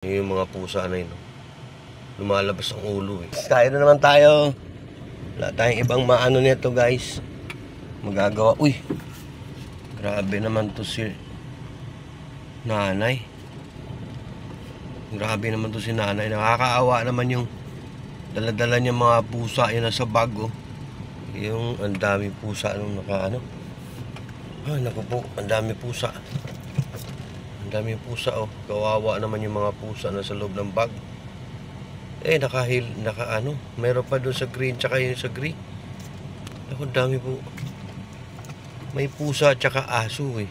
Yung mga pusa na yun, lumalabas ang ulo eh. Kaya na naman tayo. Wala tayong ibang maano nito guys. Magagawa. Uy, grabe naman to si nanay. Grabe naman to si nanay. Nakakaawa naman yung dala-dala niya mga pusa. Yun nasa bag oh. Yung ang dami pusa nung nakaano. Ay naku po, ang dami pusa. Ang dami pusa oh. Kawawa naman yung mga pusa na sa loob ng bag. Naka-ano, meron pa doon sa green tsaka yung sa green. Naku, dami po. May pusa tsaka aso eh.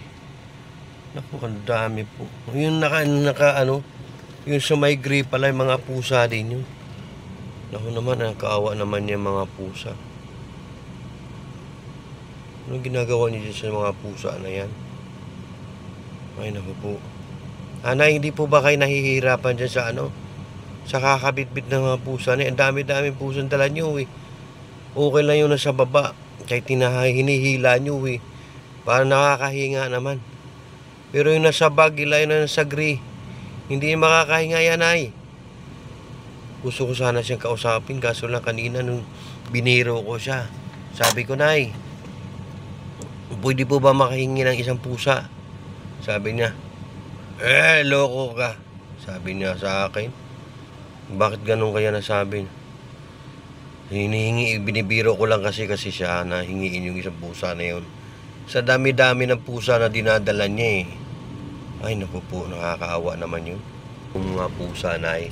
Naku, ang dami po. Yung ano, yung sa may gray pala yung mga pusa din yun. Naku naman, kaawa naman yung mga pusa. Anong ginagawa niyo sa mga pusa na yan? Ay, naku po. Ana, hindi po ba kayo nahihirapan dyan sa ano? Sa kakabitbit ng mga pusa na. Ang dami-dami pusa dala nyo eh. Okay lang yung nasa baba. Kahit hinihila nyo eh. Para nakakahinga naman. Pero yung nasa bag, yung nasa gray, hindi makakahinga yan ay. Gusto ko sana siyang kausapin. Kaso lang kanina nung biniro ko siya. Sabi ko, Nay, pwede po ba makahingi ng isang pusa? Sabi niya, loko ka. Sabi niya sa akin. Bakit ganun kaya nasabi? Hinihingi, binibiro ko lang kasi siya na hingiin yung isang pusa na yun. Sa dami-dami ng pusa na dinadala niya eh. Ay naku po, nakakaawa naman yun. Yung mga pusa, Nay,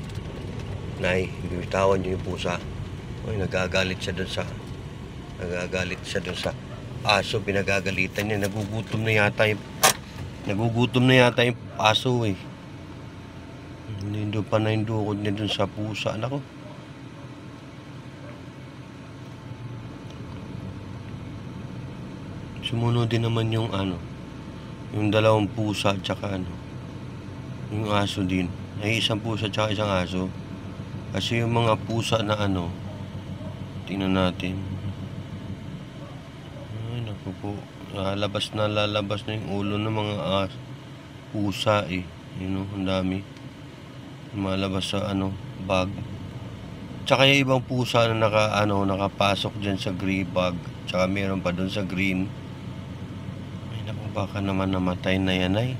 bibitawan niyo yung pusa. Ay, nagagalit siya dun sa aso, pinagagalitan niya. Nagugutom na yata yung aso eh. Hindi pa na indukod niya dun sa pusa. Nako. Sumunod din naman yung ano, yung dalawang pusa at saka ano, yung aso din. Ay isang pusa at saka isang aso. Kasi yung mga pusa na ano, tingnan natin. Ay naku po, lalabas na yung ulo ng mga pusa eh. Yun o, ang dami. Malabas sa ano, bag. Tsaka yung ibang pusa na nakapasok dyan sa gray bag. Tsaka meron pa doon sa green. Ay naku, baka naman namatay na yan ay.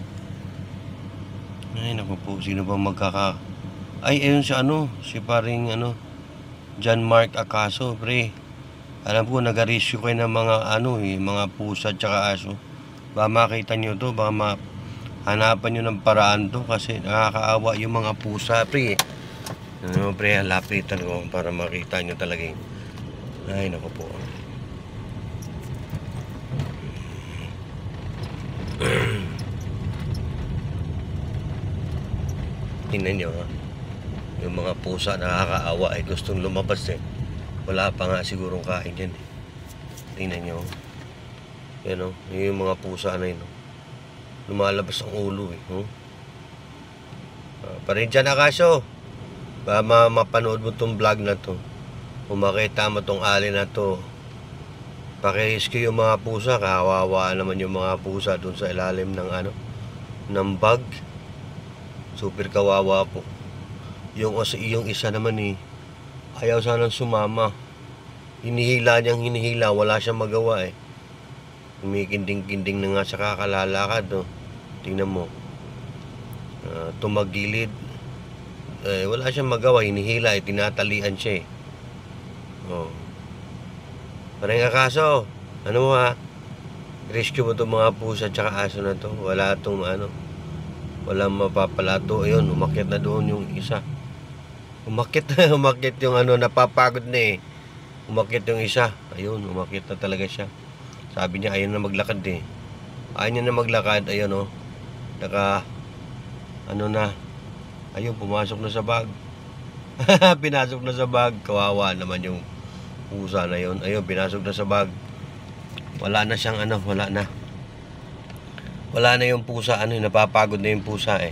Ay naku po, sino ba Ay, ayun si si paring John Mark Acaso, pre. Alam ko, nag-rescue kayo ng mga mga pusa tsaka aso. Baka makita nyo to, baka hanapan nyo ng paraan to kasi nakakaawa yung mga pusa, pre. Pre, lapitan ko para makita nyo talaga yung... Ay, naku po. Tingnan nyo, ha? Yung mga pusa nakakaawa ay gustong lumabas eh. Wala pa nga sigurong kain dyan eh. Tingnan nyo. Yan o, yung mga pusa na yun o. Lumalabas ang ulo eh. Pa rin dyan, Acaso. Ba mapanood mo tong vlog na to. Kung makita mo tong alin na to, paki-rescue yung mga pusa. Kawawa naman yung mga pusa dun sa ilalim ng ng bag. Super kawawa po. Yung isa naman eh, ayaw sanang sumama. Hinihila, wala siyang magawa eh. Kumikinding-kinding na nga sa kakalalakad no. Tingnan mo, tumagilid, wala siyang magawa, hinihila eh, tinatalian siya eh. Parang Acaso, ano mo ha, rescue mo itong mga pusa tsaka aso na to. Wala itong walang mapapalato. Ayun, umakyat na doon yung isa. Umakyat yung napapagod na eh. Umakyat yung isa. Ayun, umakyat na talaga siya. Sabi niya ayaw na maglakad eh. Ayaw niya na maglakad. Ayun o. Na. Ayun, pumasok na sa bag. Pinasok na sa bag. Kawawa naman yung pusa na yun. Ayun, pinasok na sa bag. Wala na siyang wala na. Wala na yung pusa. Napapagod na yung pusa eh.